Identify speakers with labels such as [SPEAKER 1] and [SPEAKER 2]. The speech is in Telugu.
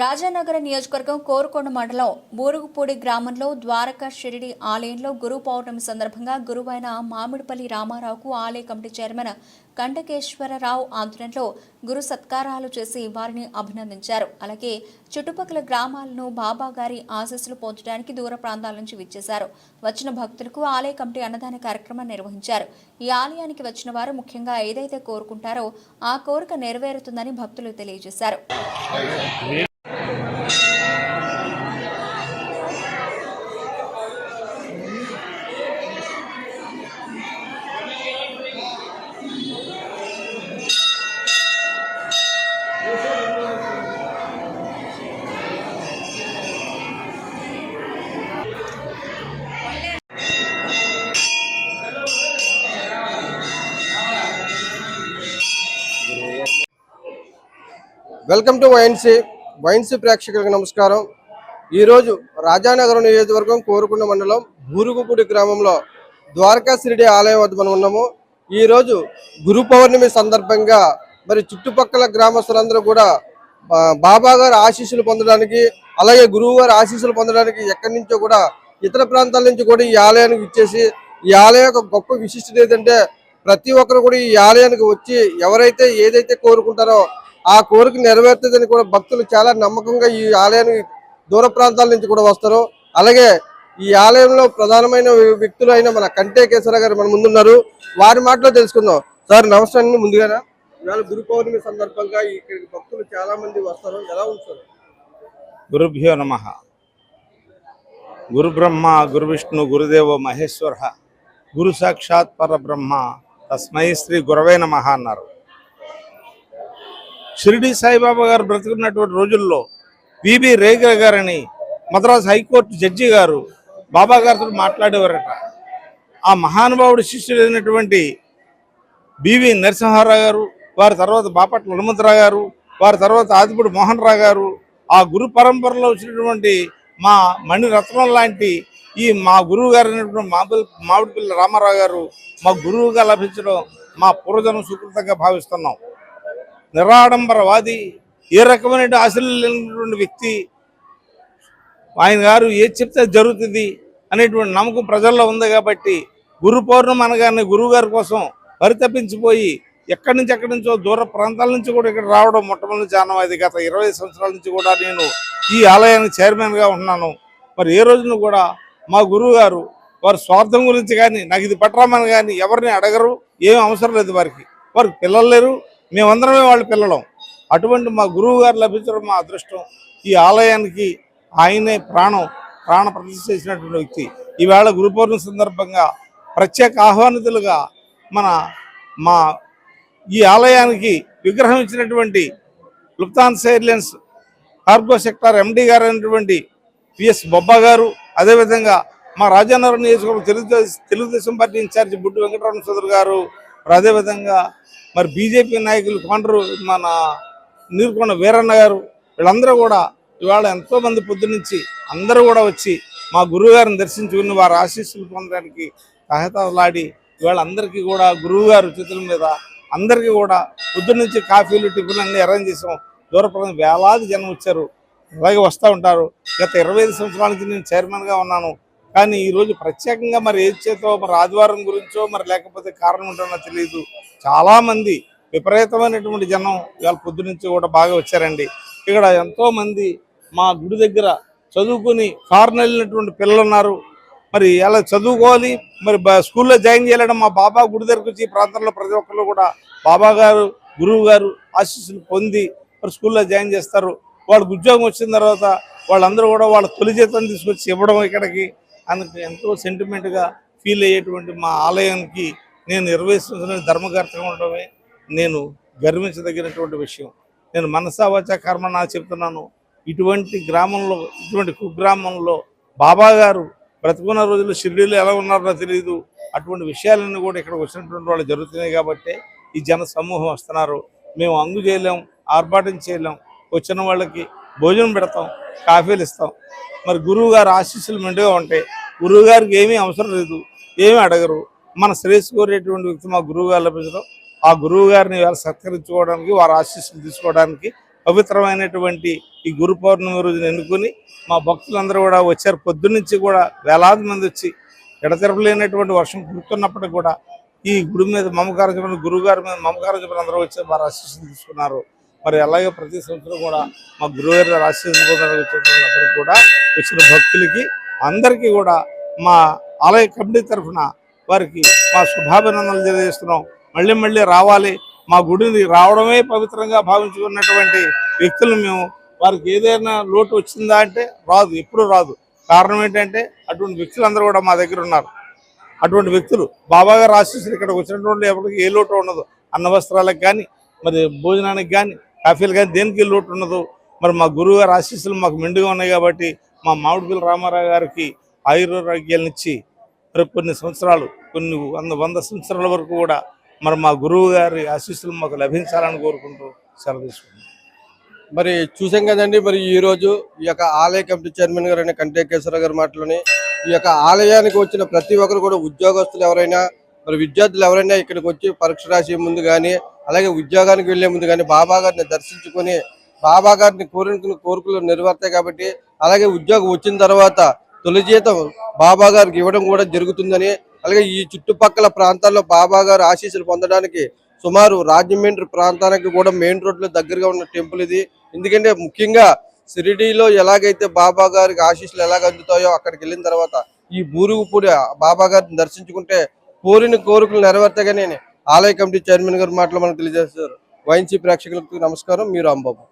[SPEAKER 1] రాజానగర నియోజకవర్గం కోరుకొండ మండలం బూరుగుపూడి గ్రామంలో ద్వారకా షిరిడి ఆలయంలో గురు పౌర్ణమి సందర్భంగా గురువైన మామిడిపల్లి రామారావుకు ఆలయ కమిటీ చైర్మన్ కంటకేశ్వరరావు ఆధ్వర్యంలో గురు సత్కారాలు చేసి వారిని అభినందించారు. అలాగే చుట్టుపక్కల గ్రామాలను బాబా గారి ఆశీస్సులు పొందడానికి దూర ప్రాంతాల నుంచి విచ్చేశారు. వచ్చిన భక్తులకు ఆలయ కమిటీ అన్నదాన కార్యక్రమం నిర్వహించారు. ఈ ఆలయానికి వచ్చిన వారు ముఖ్యంగా ఏదైతే కోరుకుంటారో ఆ కోరిక నెరవేరుతుందని భక్తులు తెలియజేశారు.
[SPEAKER 2] వెల్కమ్ టు వైన్సీ ప్రేక్షకులకు నమస్కారం. ఈరోజు రాజానగరం నియోజకవర్గం కోరుకొండ మండలం బూరుగుపూడి గ్రామంలో ద్వారకా షిరిడి ఆలయం వద్ద మనం ఉన్నాము. ఈరోజు గురు పౌర్ణమి సందర్భంగా మరి చుట్టుపక్కల గ్రామస్తులందరూ కూడా బాబా గారి ఆశీస్సులు పొందడానికి, అలాగే గురువు గారి ఆశీస్సులు పొందడానికి ఎక్కడి నుంచో కూడా ఇతర ప్రాంతాల నుంచి కూడా ఈ ఆలయానికి ఇచ్చేసి, ఈ ఆలయం యొక్క గొప్ప విశిష్టత ఏంటంటే ప్రతి ఒక్కరు కూడా ఈ ఆలయానికి వచ్చి ఎవరైతే ఏదైతే కోరుకుంటారో ఆ కోరిక నెరవేరుతుందని కూడా భక్తులు చాలా నమ్మకంగా ఈ ఆలయానికి దూర ప్రాంతాల నుంచి కూడా వస్తారు. అలాగే ఈ ఆలయంలో ప్రధానమైన వ్యక్తులు అయిన మన కంటకేశ్వర గారు మన ముందున్నారు. వారి మాటలో తెలుసుకుందాం. సార్ నమస్తే అండి. ముందుగానే ఇవాళ గురు పౌర్ణమి సందర్భంగా ఇక్కడికి భక్తులు చాలా మంది వస్తారు. ఎలా ఉంటారు?
[SPEAKER 3] గురుభ్యో నమః. గురు బ్రహ్మ గురు విష్ణు గురుదేవ మహేశ్వర గురు సాక్షాత్ పరబ్రహ్మ తస్మై శ్రీ గురవే నమః అన్నారు. షిరిడి సాయిబాబా గారు బ్రతుకున్నటువంటి రోజుల్లో విబి రేగ గారని మద్రాసు హైకోర్టు జడ్జి గారు బాబా గారితో మాట్లాడేవారట. ఆ మహానుభావుడు శిష్యుడైనటువంటి బివి నరసింహారావు గారు, వారి తర్వాత బాపట్ల హనుమంతరావు గారు, వారి తర్వాత ఆదిపూడి మోహన్ రావు గారు, ఆ గురు పరంపరలో వచ్చినటువంటి మా మణిరత్నం లాంటి ఈ మా గురువు గారు అయినటువంటి మామిడిపల్లి రామారావు గారు మా గురువుగా లభించడం మా పూర్వజనం సుకృతంగా భావిస్తున్నాం. నిరాడంబరవాది, ఏ రకమైన ఆశలు లేనటువంటి వ్యక్తి, ఆయన గారు ఏది చెప్తే జరుగుతుంది అనేటువంటి నమ్మకం ప్రజల్లో ఉంది. కాబట్టి గురు పౌర్ణమి అనగానే గురువు గారి కోసం పరితపించిపోయి ఎక్కడి నుంచో దూర ప్రాంతాల నుంచి కూడా ఇక్కడ రావడం మొట్టమొదటి జానవాది. గత 20 సంవత్సరాల నుంచి కూడా నేను ఈ ఆలయానికి చైర్మన్గా ఉన్నాను. మరి ఏ రోజున కూడా మా గురువు గారు వారి స్వార్థం గురించి కానీ నాకు ఇది పట్టరామని కానీ ఎవరిని అడగరు. ఏం అవసరం లేదు. వారికి పిల్లలు లేరు, మేమందరమే వాళ్ళ పిల్లలం. అటువంటి మా గురువు గారు లభించడం మా అదృష్టం. ఈ ఆలయానికి ఆయనే ప్రాణ ప్రతిష్ఠ చేసినటువంటి వ్యక్తి. ఈవేళ గురు పౌర్ణమి సందర్భంగా ప్రత్యేక ఆహ్వానితులుగా మా ఈ ఆలయానికి విగ్రహం ఇచ్చినటువంటి లుఫ్తాన్సా ఎయిర్లైన్స్ కార్గో సెక్టార్ ఎండి గారు అయినటువంటి పిఎస్ బొబ్బా గారు, అదేవిధంగా మా రాజానగరం నియోజకవర్గం తెలుగుదేశం పార్టీ ఇన్ఛార్జి బుడ్డి వెంకటరమణ సోదరు గారు, అదేవిధంగా మరి బీజేపీ నాయకులు కొండరు మన నీరుకొండ వీరన్న గారు, వీళ్ళందరూ కూడా ఇవాళ ఎంతోమంది పొద్దునుంచి అందరూ కూడా వచ్చి మా గురువు గారిని దర్శించుకుని వారి ఆశీస్సులు పొందడానికి సహాయతలాడి ఇవాళ అందరికీ కూడా గురువు గారు చేతుల మీద అందరికీ కూడా పొద్దున్నుంచి కాఫీలు టిఫిన్లు అన్నీ అరేంజ్ చేసాం. దూరప్రాంతం వేలాది జనం వచ్చారు, అలాగే వస్తూ ఉంటారు. గత 25 సంవత్సరాల నుంచి నేను చైర్మన్గా ఉన్నాను. కానీ ఈరోజు ప్రత్యేకంగా మరి ఏది చేతో మరి ఆదివారం గురించో మరి లేకపోతే కారణం ఉంటుందో తెలియదు, చాలామంది విపరీతమైనటువంటి జనం ఇవాళ పొద్దు నుంచి కూడా బాగా వచ్చారండి. ఇక్కడ ఎంతోమంది మా గుడి దగ్గర చదువుకుని ఫారెన్ వెళ్ళినటువంటి పిల్లలు ఉన్నారు. మరి ఎలా చదువుకోవాలి, మరి స్కూల్లో జాయిన్ చేయాలంటే మా బాబా గుడి దగ్గరకు వచ్చి ఈ ప్రాంతంలో ప్రతి ఒక్కరు కూడా బాబా గారు గురువు గారు ఆశీస్సులు పొంది మరి స్కూల్లో జాయిన్ చేస్తారు. వాళ్ళకి ఉద్యోగం వచ్చిన తర్వాత వాళ్ళందరూ కూడా వాళ్ళ తొలి జీతం తీసుకొచ్చి ఇవ్వడం ఇక్కడికి అందుకు ఎంతో సెంటిమెంట్గా ఫీల్ అయ్యేటువంటి మా ఆలయానికి నేను 20 సంవత్సరాలు ధర్మకర్తగా ఉండడమే నేను గర్వించదగినటువంటి విషయం. నేను మనసా వాచా కర్మనా చెప్తున్నాను. ఇటువంటి గ్రామంలో, ఇటువంటి కుగ్రామంలో బాబా గారు బ్రతుకున్న రోజుల్లో షిరిడీలో ఎలా ఉన్నారో తెలియదు. అటువంటి విషయాలన్నీ కూడా ఇక్కడ వచ్చినటువంటి వాళ్ళు జరుగుతున్నాయి. కాబట్టి ఈ జన సమూహం వస్తున్నారు. మేము అంగు చేయలేం, ఆర్భాటం చేయలేం. వచ్చిన వాళ్ళకి భోజనం పెడతాం, కాఫీలు ఇస్తాం. మరి గురువు గారు ఆశీస్సులు మెండుగా ఉంటాయి. గురువు గారికి ఏమీ అవసరం లేదు, ఏమీ అడగరు. మన శ్రేయస్సు కోరేటువంటి వ్యక్తి మా గురువు గారు లభించడం, ఆ గురువు గారిని సత్కరించుకోవడానికి, వారి ఆశీస్సులు తీసుకోవడానికి పవిత్రమైనటువంటి ఈ గురు పౌర్ణమి రోజున ఎన్నుకొని మా భక్తులందరూ కూడా వచ్చారు. పొద్దున్నుంచి కూడా వేలాది మంది వచ్చి ఎడతెరపలేనటువంటి వర్షం కురుతున్నప్పటికీ కూడా ఈ గుడి మీద మమకారం చెప్పిన గురువు గారి మీద మమకారం చెప్పిన అందరూ వచ్చి వారు ఆశీస్సులు తీసుకున్నారు. మరి అలాగే ప్రతి సంవత్సరం కూడా మా గురువుగారి ఆశీస్సులు వచ్చేటప్పటికి కూడా వచ్చిన భక్తులకి అందరికీ కూడా మా ఆలయ కమిటీ తరఫున వారికి మా శుభాభినందనలు తెలియజేస్తున్నాం. మళ్ళీ మళ్ళీ రావాలి, మా గుడిని రావడమే పవిత్రంగా భావించుకున్నటువంటి వ్యక్తులు మేము. వారికి ఏదైనా లోటు వచ్చిందా అంటే రాదు, ఎప్పుడు రాదు. కారణం ఏంటంటే అటువంటి వ్యక్తులందరూ కూడా మా దగ్గర ఉన్నారు. అటువంటి వ్యక్తులు బాబా గారు ఆశీస్సులు ఇక్కడికి వచ్చినటువంటి ఎవరికి ఏ లోటు ఉండదు. అన్న వస్త్రాలకు కానీ, మరి భోజనానికి కానీ, కాఫీలు కానీ దేనికి లోటు ఉండదు. మరి మా గురువు గారు ఆశీస్సులు మాకు మెండుగా ఉన్నాయి కాబట్టి మా మామిడిపల్లి రామారావు గారికి ఆయురారోగ్యాలనిచ్చి మరి కొన్ని సంవత్సరాలు, కొన్ని వంద సంవత్సరాల వరకు కూడా మరి మా గురువు గారి ఆశీస్సులు మాకు లభించాలని కోరుకుంటూ సెలవు తీసుకుంటాం.
[SPEAKER 2] మరి చూసాం కదండి, మరి ఈ రోజు ఈ యొక్క ఆలయ కమిటీ చైర్మన్ గారు అయిన కంటకేశ్వర గారి మాటలోని ఈ యొక్క ఆలయానికి వచ్చిన ప్రతి ఒక్కరు కూడా ఉద్యోగస్తులు ఎవరైనా, మరి విద్యార్థులు ఎవరైనా ఇక్కడికి వచ్చి పరీక్ష రాసే ముందు కానీ, అలాగే ఉద్యోగానికి వెళ్లే ముందు కానీ బాబా గారిని దర్శించుకొని బాబా గారిని కోరికలు నెరవేరుతాయి కాబట్టి, అలాగే ఉద్యోగం వచ్చిన తర్వాత తొలి జీతం బాబా గారికి ఇవ్వడం కూడా జరుగుతుందని, అలాగే ఈ చుట్టుపక్కల ప్రాంతాల్లో బాబా గారు ఆశీస్సులు పొందడానికి సుమారు రాజమండ్రి ప్రాంతానికి కూడా మెయిన్ రోడ్లో దగ్గరగా ఉన్న టెంపుల్ ఇది. ఎందుకంటే ముఖ్యంగా షిరిడీలో ఎలాగైతే బాబా గారికి ఆశీస్సులు ఎలాగ అందుతాయో అక్కడికి వెళ్ళిన తర్వాత ఈ బూరుగుపూడి బాబా గారిని దర్శించుకుంటే కోరిన కోరికలు నెరవేర్తాయని ఆలయ కమిటీ చైర్మన్ గారు మాటలు మనకు తెలియజేస్తారు. వైఎన్సీ ప్రేక్షకులకు నమస్కారం. మీరు అంబాబు.